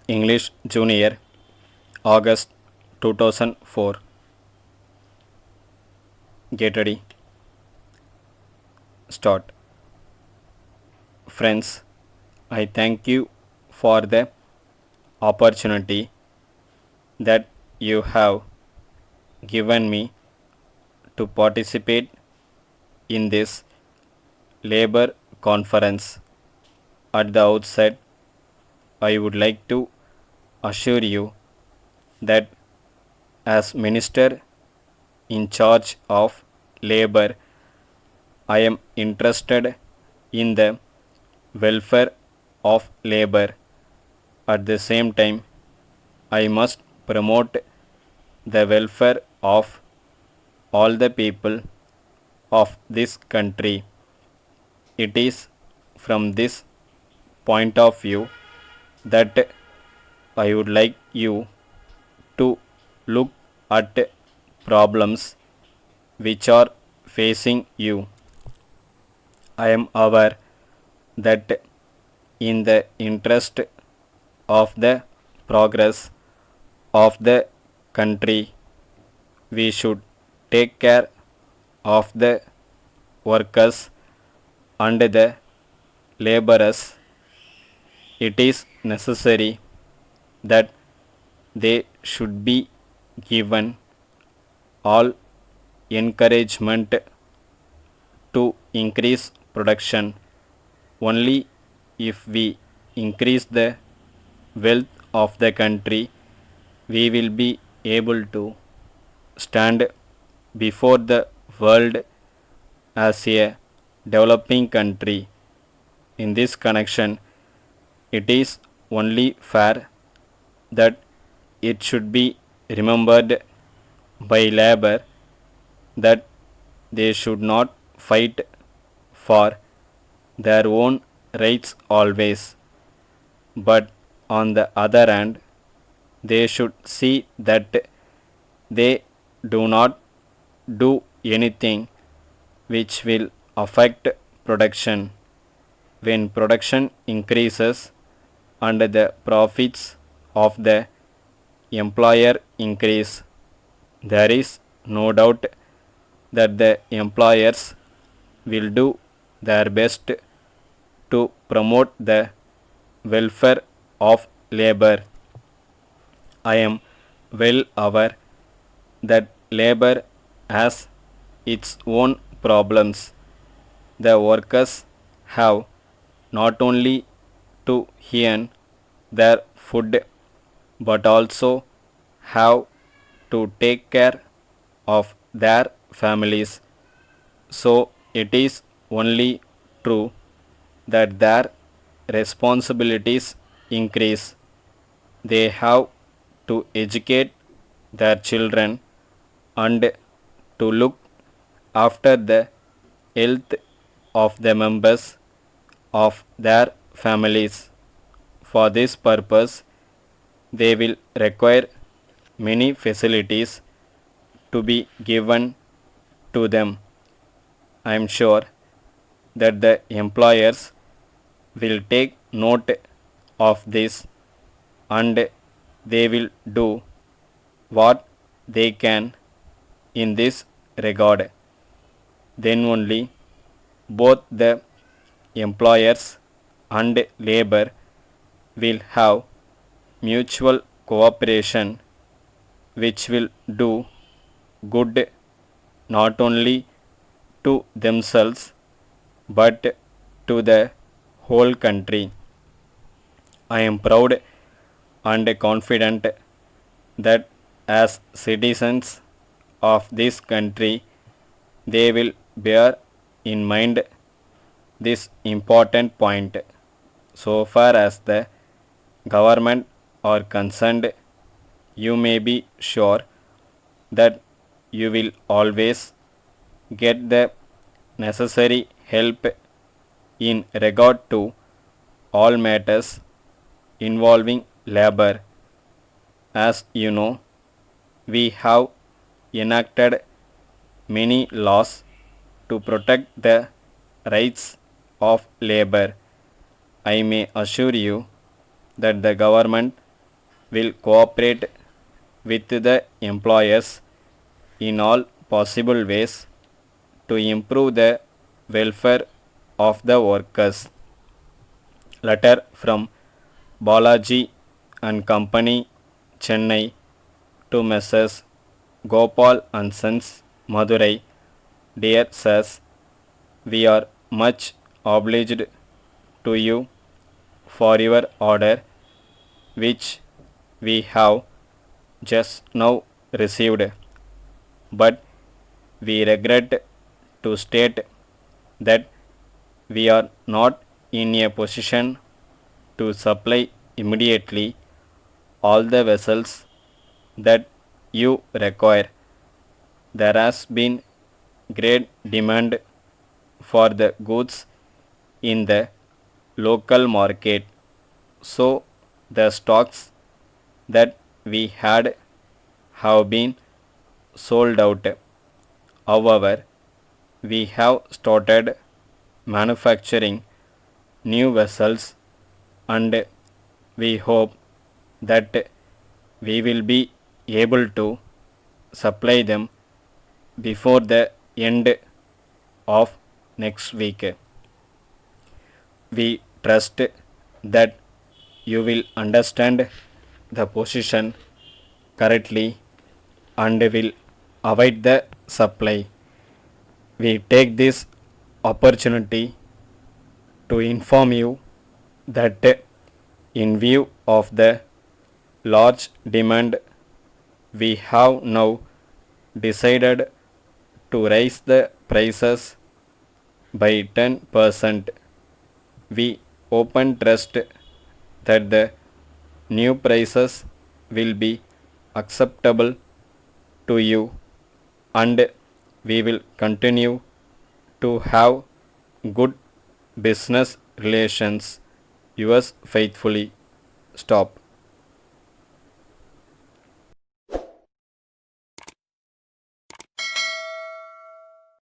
English Junior, August 2004. Get ready, start. Friends, I thank you for the opportunity that you have given me to participate in this labor conference. At the outset, I would like to assure you that as Minister in charge of labor, I am interested in the welfare of labor. At the same time, I must promote the welfare of all the people of this country. It is from this point of view that I would like you to look at problems which are facing you. I am aware that in the interest of the progress of the country, we should take care of the workers and the laborers. It is necessary that they should be given all encouragement to increase production. Only if we increase the wealth of the country, we will be able to stand before the world as a developing country. In this connection, it is only fair that it should be remembered by labor that they should not fight for their own rights always, but on the other hand, they should see that they do not do anything which will affect production. When production increases and the profits of the employer increase, there is no doubt that the employers will do their best to promote the welfare of labor. I am well aware that labor has its own problems. The workers have not only to earn their food but also have to take care of their families. So it is only true that their responsibilities increase. They have to educate their children and to look after the health of the members of their families. For this purpose, they will require many facilities to be given to them. I am sure that the employers will take note of this and they will do what they can in this regard. Then only both the employers and labor will have mutual cooperation which will do good not only to themselves but to the whole country. I am proud and confident that as citizens of this country, they will bear in mind this important point. So far as the government are concerned, you may be sure that you will always get the necessary help in regard to all matters involving labor. As you know, we have enacted many laws to protect the rights of labor. I may assure you that the government will cooperate with the employers in all possible ways to improve the welfare of the workers. Letter from Balaji and Company, Chennai, to Messrs. Gopal and Sons, Madurai. Dear Sirs, we are much obliged to you for your order, which we have just now received, but we regret to state that we are not in a position to supply immediately all the vessels that you require. There has been great demand for the goods in the local market, so the stocks that we had have been sold out. However, we have started manufacturing new vessels, and we hope that we will be able to supply them before the end of next week. We trust that you will understand the position correctly and will avoid the supply. We take this opportunity to inform you that in view of the large demand, we have now decided to raise the prices by 10%. We open trust that the new prices will be acceptable to you, and we will continue to have good business relations. Yours faithfully, Stop.